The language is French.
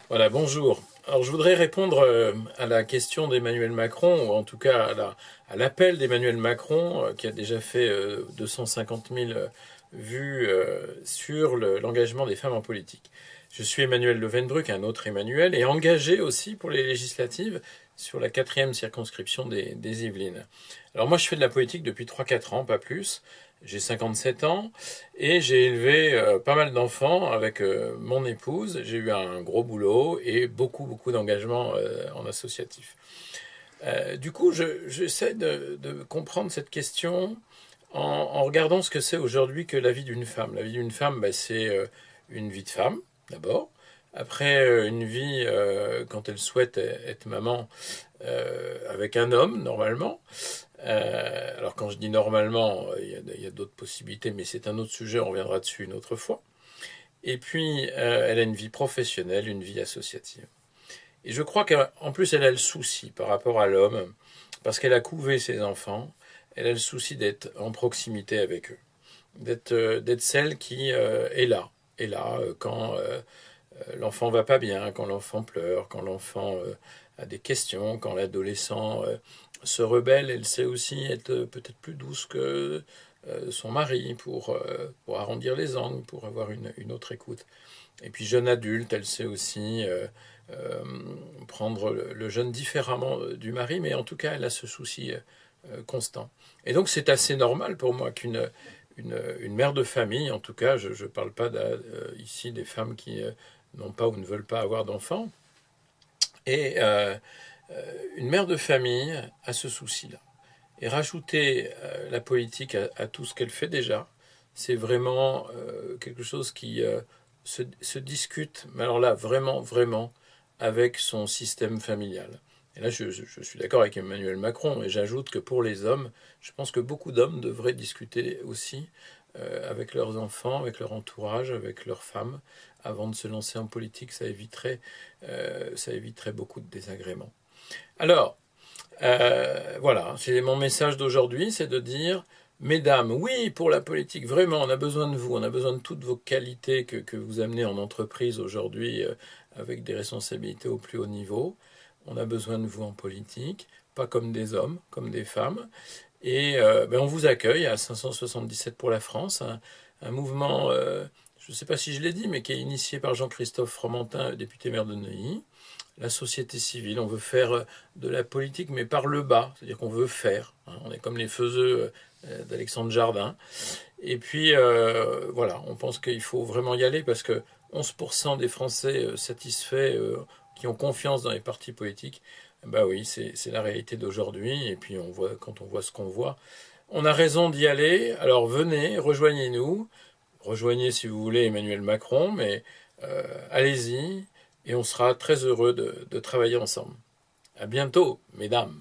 Voilà, bonjour. Alors je voudrais répondre à la question d'Emmanuel Macron, ou en tout cas à l'appel d'Emmanuel Macron, qui a déjà fait 250 000 vues sur l'engagement des femmes en politique. Je suis Emmanuel Levenbruck, un autre Emmanuel, et engagé aussi pour les législatives sur la 4e circonscription des Yvelines. Alors moi je fais de la politique depuis 3-4 ans, pas plus. J'ai 57 ans et j'ai élevé pas mal d'enfants avec mon épouse. J'ai eu un gros boulot et beaucoup d'engagement en associatif. Du coup, j'essaie de comprendre cette question en regardant ce que c'est aujourd'hui que la vie d'une femme. La vie d'une femme, bah, c'est une vie de femme, d'abord. Après, une vie, quand elle souhaite être maman, avec un homme, normalement. Alors quand je dis normalement, il y a d'autres possibilités, mais c'est un autre sujet, on reviendra dessus une autre fois. Et puis, elle a une vie professionnelle, une vie associative. Et je crois qu'en plus, elle a le souci par rapport à l'homme, parce qu'elle a couvé ses enfants, elle a le souci d'être en proximité avec eux, d'être celle qui est là quand l'enfant va pas bien, quand l'enfant pleure, quand l'enfant a des questions, quand l'adolescent se rebelle, elle sait aussi être peut-être plus douce que son mari pour arrondir les angles, pour avoir une autre écoute. Et puis jeune adulte, elle sait aussi euh, prendre le jeune différemment du mari, mais en tout cas, elle a ce souci constant. Et donc c'est assez normal pour moi qu'une mère de famille, en tout cas, je ne parle pas ici des femmes qui n'ont pas ou ne veulent pas avoir d'enfants, et une mère de famille a ce souci-là. Et rajouter la politique à tout ce qu'elle fait déjà, c'est vraiment quelque chose qui se discute, mais alors là, vraiment, avec son système familial. Et là, je suis d'accord avec Emmanuel Macron, et j'ajoute que pour les hommes, je pense que beaucoup d'hommes devraient discuter aussi avec leurs enfants, avec leur entourage, avec leurs femmes, avant de se lancer en politique. Ça éviterait beaucoup de désagréments. Alors, voilà, c'est mon message d'aujourd'hui, c'est de dire, mesdames, oui, pour la politique, vraiment, on a besoin de vous, on a besoin de toutes vos qualités que vous amenez en entreprise aujourd'hui avec des responsabilités au plus haut niveau. On a besoin de vous en politique, pas comme des hommes, comme des femmes. Et on vous accueille à 577 pour la France, un mouvement, je ne sais pas si je l'ai dit, mais qui est initié par Jean-Christophe Fromentin, député maire de Neuilly. La société civile, on veut faire de la politique, mais par le bas, c'est-à-dire qu'on veut faire. On est comme les faiseux d'Alexandre Jardin. Et puis, voilà, on pense qu'il faut vraiment y aller parce que 11% des Français satisfaits, qui ont confiance dans les partis politiques, bah oui, c'est la réalité d'aujourd'hui. Et puis, quand on voit ce qu'on voit, on a raison d'y aller. Alors venez, rejoignez-nous. Rejoignez, si vous voulez, Emmanuel Macron, mais allez-y et on sera très heureux de travailler ensemble. À bientôt, mesdames.